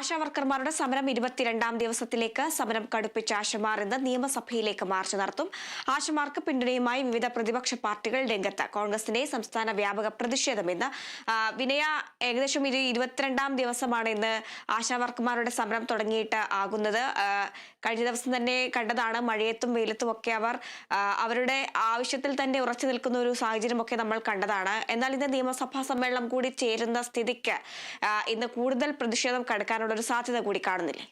ആശാവർക്കർമാരുടെ സമരം 22ാം ദിവസത്തിലേക്ക് സമരം കടുപ്പിച്ച ആശമാർ ഇന്ന് നിയമസഭയിലേക്ക് മാർച്ച് നടത്തും. ആശമാർക്ക് പിന്തുണയുമായി വിവിധ പ്രതിപക്ഷ പാർട്ടികൾ രംഗത്ത്. കോൺഗ്രസിന്റെ സംസ്ഥാന വ്യാപക പ്രതിഷേധം ഇന്ന്. വിനയ, ഏകദേശം 22ാം ദിവസമാണ് ഇന്ന് ആശാവർക്കർമാരുടെ സമരം തുടങ്ങിയിട്ട് ആകുന്നത്. കഴിഞ്ഞ ദിവസം തന്നെ കണ്ടതാണ്, മഴയത്തും വെയിലത്തും ഒക്കെ അവർ അവരുടെ ആവശ്യത്തിൽ തന്നെ ഉറച്ചു നിൽക്കുന്ന ഒരു സാഹചര്യമൊക്കെ നമ്മൾ കണ്ടതാണ്. എന്നാൽ ഇന്ന് നിയമസഭാ സമ്മേളനം കൂടി ചേരുന്ന സ്ഥിതിക്ക് ഇന്ന് കൂടുതൽ പ്രതിഷേധം കടക്കാനുള്ള ഒരു സാധ്യത കൂടി കാണുന്നില്ലേ?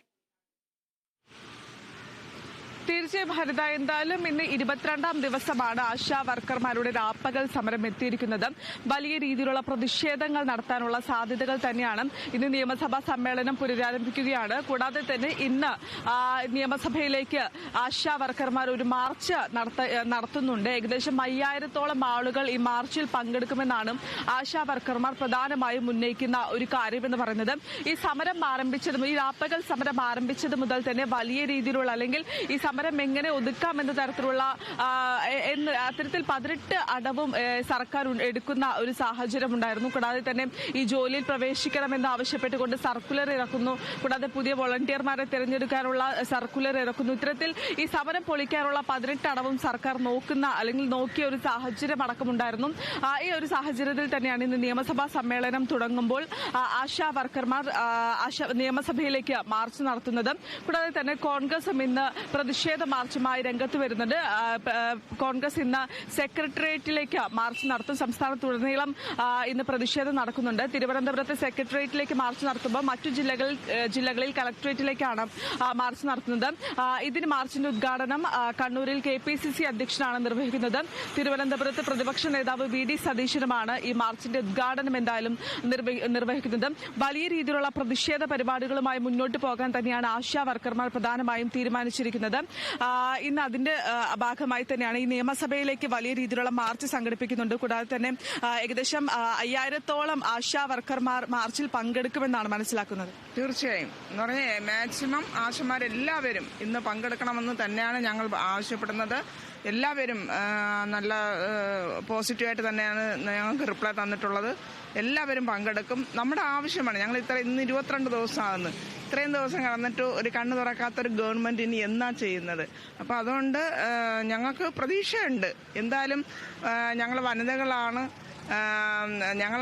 തീർച്ചയായും ഹരിത, എന്തായാലും ഇന്ന് 22ാം ദിവസമാണ് ആശാ വർക്കർമാരുടെ രാപ്പകൽ സമരം എത്തിയിരിക്കുന്നത്. വലിയ രീതിയിലുള്ള പ്രതിഷേധങ്ങൾ നടത്താനുള്ള സാധ്യതകൾ തന്നെയാണ്. ഇന്ന് നിയമസഭാ സമ്മേളനം പുനരാരംഭിക്കുകയാണ്. കൂടാതെ തന്നെ ഇന്ന് നിയമസഭയിലേക്ക് ആശാ വർക്കർമാർ ഒരു മാർച്ച് നടത്തുന്നുണ്ട്. ഏകദേശം 5000-ഓളം ആളുകൾ ഈ മാർച്ചിൽ പങ്കെടുക്കുമെന്നാണ് ആശാ വർക്കർമാർ പ്രധാനമായും ഉന്നയിക്കുന്ന ഒരു കാര്യമെന്ന് പറയുന്നത്. ഈ സമരം ആരംഭിച്ചത്, ഈ രാപ്പകൽ സമരം ആരംഭിച്ചത് മുതൽ തന്നെ വലിയ രീതിയിലുള്ള, അല്ലെങ്കിൽ ഈ സമരം എങ്ങനെ ഒതുക്കാമെന്ന തരത്തിലുള്ള അത്തരത്തിൽ 18 അടവും സർക്കാർ എടുക്കുന്ന ഒരു സാഹചര്യം ഉണ്ടായിരുന്നു. കൂടാതെ തന്നെ ഈ ജോലിയിൽ പ്രവേശിക്കണമെന്ന് ആവശ്യപ്പെട്ടുകൊണ്ട് സർക്കുലർ ഇറക്കുന്നു. കൂടാതെ പുതിയ വോളണ്ടിയർമാരെ തിരഞ്ഞെടുക്കാനുള്ള സർക്കുലർ ഇറക്കുന്നു. ഇത്തരത്തിൽ ഈ സമരം പൊളിക്കാനുള്ള 18 അടവും സർക്കാർ നോക്കിയ ഒരു സാഹചര്യം അടക്കമുണ്ടായിരുന്നു. ഈ ഒരു സാഹചര്യത്തിൽ തന്നെയാണ് ഇന്ന് നിയമസഭാ സമ്മേളനം തുടങ്ങുമ്പോൾ ആശാ വർക്കർമാർ നിയമസഭയിലേക്ക് മാർച്ച് നടത്തുന്നത്. കൂടാതെ തന്നെ കോൺഗ്രസും ഇന്ന് പ്രതിഷേധ മാർച്ചുമായി രംഗത്ത് വരുന്നുണ്ട്. കോൺഗ്രസ് ഇന്ന് സെക്രട്ടേറിയറ്റിലേക്ക് മാർച്ച് നടത്തും. സംസ്ഥാനത്തുടനീളം ഇന്ന് പ്രതിഷേധം നടക്കുന്നുണ്ട്. തിരുവനന്തപുരത്ത് സെക്രട്ടേറിയറ്റിലേക്ക് മാർച്ച് നടത്തുമ്പോൾ മറ്റു ജില്ലകളിൽ കളക്ടറേറ്റിലേക്കാണ് മാർച്ച് നടത്തുന്നത്. ഇതിന് മാർച്ചിന്റെ ഉദ്ഘാടനം കണ്ണൂരിൽ KPCC അധ്യക്ഷനാണ് നിർവഹിക്കുന്നത്. തിരുവനന്തപുരത്ത് പ്രതിപക്ഷ നേതാവ് VD സതീശനുമാണ് ഈ മാർച്ചിന്റെ ഉദ്ഘാടനം എന്തായാലും നിർവഹിക്കുന്നത്. വലിയ രീതിയിലുള്ള പ്രതിഷേധ പരിപാടികളുമായി മുന്നോട്ട് പോകാൻ തന്നെയാണ് ആശാ വർക്കർമാർ പ്രധാനമായും തീരുമാനിച്ചിരിക്കുന്നത്. ഇന്ന് അതിന്റെ ഭാഗമായി തന്നെയാണ് ഈ നിയമസഭയിലേക്ക് വലിയ രീതിയിലുള്ള മാർച്ച് സംഘടിപ്പിക്കുന്നുണ്ട്. കൂടാതെ തന്നെ ഏകദേശം 5000-ഓളം ആശാ വർക്കർമാർ മാർച്ചിൽ പങ്കെടുക്കുമെന്നാണ് മനസ്സിലാക്കുന്നത്. തീർച്ചയായും എന്ന് പറഞ്ഞാൽ മാക്സിമം ആശമാരെല്ലാവരും ഇന്ന് പങ്കെടുക്കണമെന്ന് തന്നെയാണ് ഞങ്ങൾ ആവശ്യപ്പെടുന്നത്. എല്ലാവരും നല്ല പോസിറ്റീവായിട്ട് തന്നെയാണ് ഞങ്ങൾക്ക് റിപ്ലൈ തന്നിട്ടുള്ളത്. എല്ലാവരും പങ്കെടുക്കും. നമ്മുടെ ആവശ്യമാണ്. ഞങ്ങൾ ഇന്ന് 22 ദിവസമാകുന്നു. ഇത്രയും ദിവസം കടന്നിട്ട് ഒരു കണ്ണു തുറക്കാത്തൊരു ഗവൺമെന്റ് ഇനി എന്നാ ചെയ്യുന്നത്? അപ്പോൾ അതുകൊണ്ട് ഞങ്ങൾക്ക് പ്രതീക്ഷയുണ്ട്. എന്തായാലും ഞങ്ങൾ വനിതകളാണ്. ഞങ്ങൾ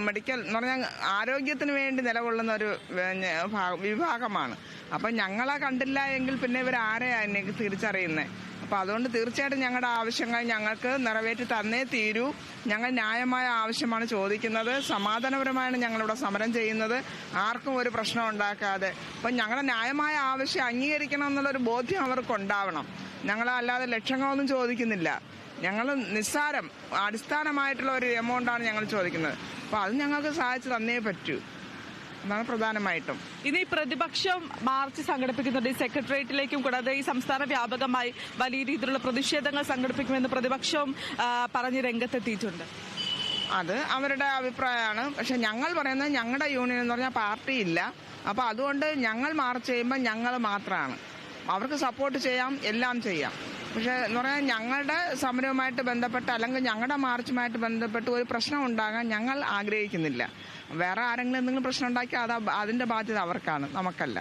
മെഡിക്കൽ എന്ന് പറഞ്ഞാൽ ആരോഗ്യത്തിന് വേണ്ടി നിലകൊള്ളുന്ന ഒരു വിഭാഗമാണ്. അപ്പം ഞങ്ങളെ കണ്ടില്ല എങ്കിൽ പിന്നെ ഇവരാരെയാണ് എനിക്ക് തിരിച്ചറിയുന്നത്? അപ്പോൾ അതുകൊണ്ട് തീർച്ചയായിട്ടും ഞങ്ങളുടെ ആവശ്യങ്ങൾ ഞങ്ങൾക്ക് നിറവേറ്റി തന്നേ തീരൂ. ഞങ്ങൾ ന്യായമായ ആവശ്യമാണ് ചോദിക്കുന്നത്. സമാധാനപരമായാണ് ഞങ്ങളിവിടെ സമരം ചെയ്യുന്നത്, ആർക്കും ഒരു പ്രശ്നം ഉണ്ടാക്കാതെ. അപ്പം ഞങ്ങളുടെ ന്യായമായ ആവശ്യം അംഗീകരിക്കണം എന്നുള്ളൊരു ബോധ്യം അവർക്കുണ്ടാവണം. ഞങ്ങളല്ലാതെ ലക്ഷങ്ങളൊന്നും ചോദിക്കുന്നില്ല. ഞങ്ങൾ നിസ്സാരം അടിസ്ഥാനമായിട്ടുള്ള ഒരു എമൗണ്ടാണ് ഞങ്ങൾ ചോദിക്കുന്നത്. അപ്പോൾ അത് ഞങ്ങൾക്ക് സഹായിച്ച് തന്നേ പറ്റൂ. അതാണ് പ്രധാനമായിട്ടും. ഇനി പ്രതിപക്ഷം മാർച്ച് സംഘടിപ്പിക്കുന്നുണ്ട് ഈ സെക്രട്ടേറിയറ്റിലേക്കും. കൂടാതെ ഈ സംസ്ഥാന വ്യാപകമായി വലിയ രീതിയിലുള്ള പ്രതിഷേധങ്ങൾ സംഘടിപ്പിക്കുമെന്ന് പ്രതിപക്ഷവും പറഞ്ഞ് രംഗത്തെത്തിയിട്ടുണ്ട്. അത് അവരുടെ അഭിപ്രായമാണ്. പക്ഷെ ഞങ്ങൾ പറയുന്നത് ഞങ്ങളുടെ യൂണിയൻ എന്ന് പറഞ്ഞാൽ പാർട്ടിയില്ല. അപ്പോൾ അതുകൊണ്ട് ഞങ്ങൾ മാർച്ച് ചെയ്യുമ്പോൾ ഞങ്ങൾ മാത്രമാണ്. അവർക്ക് സപ്പോർട്ട് ചെയ്യാം, എല്ലാം ചെയ്യാം. പക്ഷേ എന്ന് പറഞ്ഞാൽ ഞങ്ങളുടെ സമരവുമായിട്ട് ബന്ധപ്പെട്ട് അല്ലെങ്കിൽ ഞങ്ങളുടെ മാർച്ചുമായിട്ട് ബന്ധപ്പെട്ട് ഒരു പ്രശ്നം ഉണ്ടാകാൻ ഞങ്ങൾ ആഗ്രഹിക്കുന്നില്ല. വേറെ ആരെങ്കിലും എന്തെങ്കിലും പ്രശ്നം ഉണ്ടാക്കിയാൽ അതിൻ്റെ ബാധ്യത അവർക്കാണ്, നമുക്കല്ല.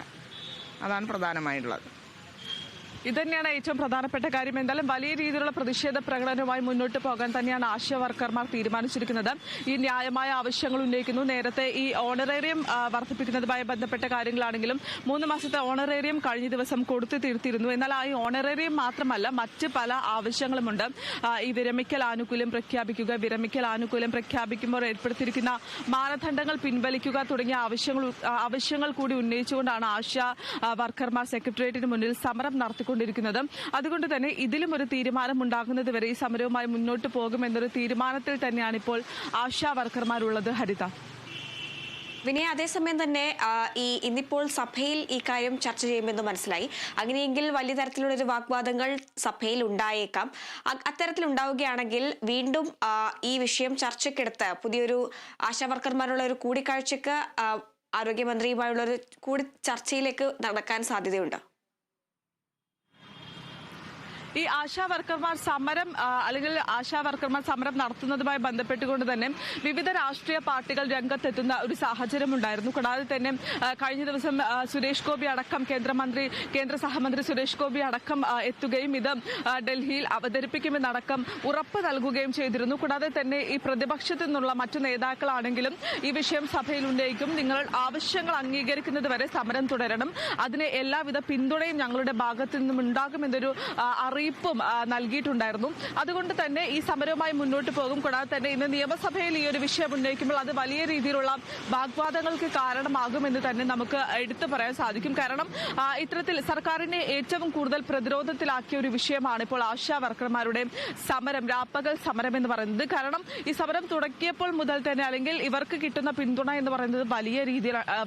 അതാണ് പ്രധാനമായിട്ടുള്ളത്. ഇതുതന്നെയാണ് ഏറ്റവും പ്രധാനപ്പെട്ട കാര്യം. എന്തായാലും വലിയ രീതിയിലുള്ള പ്രതിഷേധ പ്രകടനവുമായി മുന്നോട്ട് പോകാൻ തന്നെയാണ് ആശാ വർക്കർമാർ തീരുമാനിച്ചിരിക്കുന്നത്. ഈ ന്യായമായ ആവശ്യങ്ങൾ ഉന്നയിക്കുന്നു. നേരത്തെ ഈ ഓണറേറിയം വർദ്ധിപ്പിക്കുന്നതുമായി ബന്ധപ്പെട്ട കാര്യങ്ങളാണെങ്കിലും 3 മാസത്തെ ഓണറേറിയം കഴിഞ്ഞ ദിവസം കൊടുത്തു തീർത്തിരുന്നു. എന്നാൽ ഈ ഓണറേറിയം മാത്രമല്ല, മറ്റ് പല ആവശ്യങ്ങളുമുണ്ട്. ഈ വിരമിക്കൽ ആനുകൂല്യം പ്രഖ്യാപിക്കുമ്പോൾ ഏർപ്പെടുത്തിയിരിക്കുന്ന മാനദണ്ഡങ്ങൾ പിൻവലിക്കുക തുടങ്ങിയ ആവശ്യങ്ങൾ കൂടി ഉന്നയിച്ചുകൊണ്ടാണ് ആശാ വർക്കർമാർ സെക്രട്ടേറിയറ്റിന് മുന്നിൽ സമരം നടത്തിക്കൊണ്ടിരിക്കുന്നത്. അതുകൊണ്ട് തന്നെ ഇതിലും ഒരു തീരുമാനം ഉണ്ടാകുന്നത് വരെ ഈ സമരവുമായി മുന്നോട്ട് പോകുമെന്നൊരു തീരുമാനത്തിൽ തന്നെയാണ് ഇപ്പോൾ ആശാ വർക്കർമാരുള്ളത്. ഹരിത. വിനയ, അതേസമയം തന്നെ ഇന്നിപ്പോൾ സഭയിൽ ഈ കാര്യം ചർച്ച ചെയ്യുമെന്ന് മനസ്സിലായി. അങ്ങനെയെങ്കിൽ വലിയ തരത്തിലുള്ള ഒരു വാഗ്വാദങ്ങൾ സഭയിൽ ഉണ്ടായേക്കാം. അത്തരത്തിൽ ഉണ്ടാവുകയാണെങ്കിൽ വീണ്ടും ഈ വിഷയം ചർച്ചയ്ക്കെടുത്ത് പുതിയൊരു ആശാ വർക്കർമാരുള്ള ഒരു കൂടിക്കാഴ്ചക്ക് ആരോഗ്യമന്ത്രിയുമായുള്ള ഒരു ചർച്ചയിലേക്ക് നടക്കാൻ സാധ്യതയുണ്ട്. ഈ ആശാ വർക്കർമാർ സമരം അല്ലെങ്കിൽ ആശാ വർക്കർമാർ സമരം നടത്തുന്നതുമായി ബന്ധപ്പെട്ടുകൊണ്ട് തന്നെ വിവിധ രാഷ്ട്രീയ പാർട്ടികൾ രംഗത്തെത്തുന്ന ഒരു സാഹചര്യമുണ്ടായിരുന്നു. കൂടാതെ തന്നെ കഴിഞ്ഞ ദിവസം സുരേഷ് ഗോപി അടക്കം കേന്ദ്ര സഹമന്ത്രി സുരേഷ് ഗോപി അടക്കം എത്തുകയും ഇത് ഡൽഹിയിൽ അവതരിപ്പിക്കുമെന്നടക്കം ഉറപ്പ് നൽകുകയും ചെയ്തിരുന്നു. കൂടാതെ തന്നെ ഈ പ്രതിപക്ഷത്തു നിന്നുള്ള മറ്റു നേതാക്കളാണെങ്കിലും ഈ വിഷയം സഭയിൽ ഉന്നയിക്കും. നിങ്ങൾ ആവശ്യങ്ങൾ അംഗീകരിക്കുന്നത് വരെ സമരം തുടരണം, അതിന് എല്ലാവിധ പിന്തുണയും ഞങ്ങളുടെ ഭാഗത്തു നിന്നും ഉണ്ടാകുമെന്നൊരു അറിയിപ്പും നൽകിയിട്ടുണ്ടായിരുന്നു. അതുകൊണ്ട് തന്നെ ഈ സമരവുമായി മുന്നോട്ട് പോകും. കൂടാതെ തന്നെ ഇന്ന് നിയമസഭയിൽ ഈ ഒരു വിഷയം ഉന്നയിക്കുമ്പോൾ അത് വലിയ രീതിയിലുള്ള വാഗ്വാദങ്ങൾക്ക് കാരണമാകുമെന്ന് തന്നെ നമുക്ക് എടുത്തു പറയാൻ സാധിക്കും. കാരണം ഇത്തരത്തിൽ സർക്കാരിനെ ഏറ്റവും കൂടുതൽ പ്രതിരോധത്തിലാക്കിയ ഒരു വിഷയമാണ് ഇപ്പോൾ ആശാ വർക്കർമാരുടെ സമരം, രാപ്പകൽ സമരം എന്ന് പറയുന്നത്. കാരണം ഈ സമരം തുടങ്ങിയപ്പോൾ മുതൽ തന്നെ അല്ലെങ്കിൽ ഇവർക്ക് കിട്ടുന്ന പിന്തുണ എന്ന് പറയുന്നത്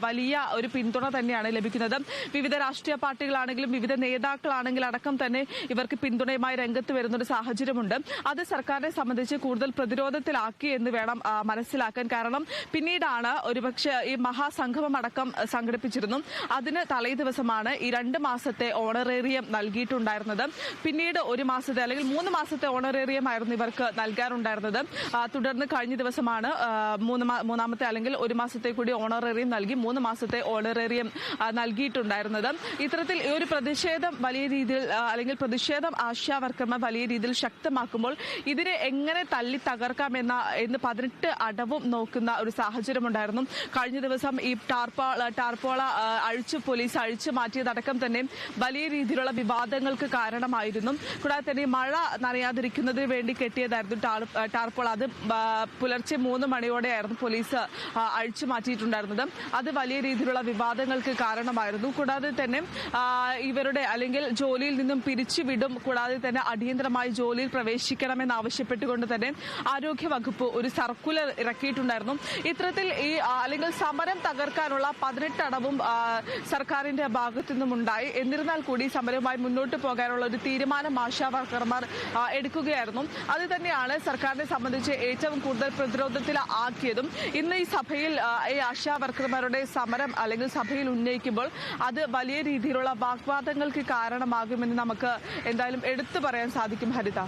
വലിയ ഒരു പിന്തുണ തന്നെയാണ് ലഭിക്കുന്നത്. വിവിധ രാഷ്ട്രീയ പാർട്ടികളാണെങ്കിലും വിവിധ നേതാക്കളാണെങ്കിലും അടക്കം തന്നെ ഇവർക്ക് പിന്തുണയുമായി രംഗത്ത് വരുന്ന ഒരു സാഹചര്യമുണ്ട്. അത് സർക്കാരിനെ സംബന്ധിച്ച് കൂടുതൽ പ്രതിരോധത്തിലാക്കി എന്ന് വേണം മനസ്സിലാക്കാൻ. കാരണം പിന്നീടാണ് ഒരുപക്ഷെ ഈ മഹാസംഗമം അടക്കം സംഘടിപ്പിച്ചിരുന്നു. അതിന് തലേ ദിവസമാണ് ഈ 2 മാസത്തെ ഓണറേറിയം നൽകിയിട്ടുണ്ടായിരുന്നത്. പിന്നീട് 1 മാസത്തെ അല്ലെങ്കിൽ 3 മാസത്തെ ഓണറേറിയം ആയിരുന്നു ഇവർക്ക് നൽകാറുണ്ടായിരുന്നത്. തുടർന്ന് കഴിഞ്ഞ ദിവസമാണ് മൂന്നാമത്തെ അല്ലെങ്കിൽ 1 മാസത്തെ കൂടി ഓണറേറിയം നൽകി 3 മാസത്തെ ഓണറേറിയം നൽകിയിട്ടുണ്ടായിരുന്നത്. ഇത്തരത്തിൽ ഈ ഒരു പ്രതിഷേധം വലിയ രീതിയിൽ അല്ലെങ്കിൽ പ്രതിഷേധം ആശാ വർക്കർമാർ വലിയ രീതിയിൽ ശക്തമാക്കുമ്പോൾ ഇതിനെ എങ്ങനെ തല്ലി തകർക്കാമെന്ന് 18 അടവും നോക്കുന്ന ഒരു സാഹചര്യമുണ്ടായിരുന്നു. കഴിഞ്ഞ ദിവസം ഈ ടാർപോള പോലീസ് അഴിച്ചു മാറ്റിയതടക്കം തന്നെ വലിയ രീതിയിലുള്ള വിവാദങ്ങൾക്ക് കാരണമായിരുന്നു. കൂടാതെ തന്നെ മഴ നനയാതിരിക്കുന്നതിന് വേണ്ടി കെട്ടിയതായിരുന്നു ടാർപോള. അത് പുലർച്ചെ 3 മണിയോടെയായിരുന്നു പോലീസ് അഴിച്ചു മാറ്റിയിട്ടുണ്ടായിരുന്നത്. അത് വലിയ രീതിയിലുള്ള വിവാദങ്ങൾക്ക് കാരണമായിരുന്നു. കൂടാതെ തന്നെ ഇവരുടെ അല്ലെങ്കിൽ ജോലിയിൽ നിന്നും പിരിച്ചുവിടും, കൂടാതെ തന്നെ അടിയന്തരമായി ജോലിയിൽ പ്രവേശിക്കണമെന്ന് ആവശ്യപ്പെട്ടുകൊണ്ട് തന്നെ ആരോഗ്യ വകുപ്പ് ഒരു സർക്കുലർ ഇറക്കിയിട്ടുണ്ടായിരുന്നു. ഇത്തരത്തിൽ ഈ അല്ലെങ്കിൽ സമരം തകർക്കാനുള്ള 18 അടവും സർക്കാരിന്റെ ഭാഗത്തു നിന്നും ഉണ്ടായി. എന്നിരുന്നാൽ കൂടി സമരവുമായി മുന്നോട്ട് പോകാനുള്ള ഒരു തീരുമാനം ആശാ വർക്കർമാർ എടുക്കുകയായിരുന്നു. അത് തന്നെയാണ് സർക്കാരിനെ സംബന്ധിച്ച് ഏറ്റവും കൂടുതൽ പ്രതിരോധത്തിൽ ആക്കിയതും. ഇന്ന് ഈ സഭയിൽ ഈ ആശാ വർക്കർമാരുടെ സമരം അല്ലെങ്കിൽ സഭയിൽ ഉന്നയിക്കുമ്പോൾ അത് വലിയ രീതിയിലുള്ള വാഗ്വാദങ്ങൾക്ക് കാരണമാകുമെന്ന് നമുക്ക് എന്തായാലും എടുത്തു പറയാൻ സാധിക്കും. ഹരിത.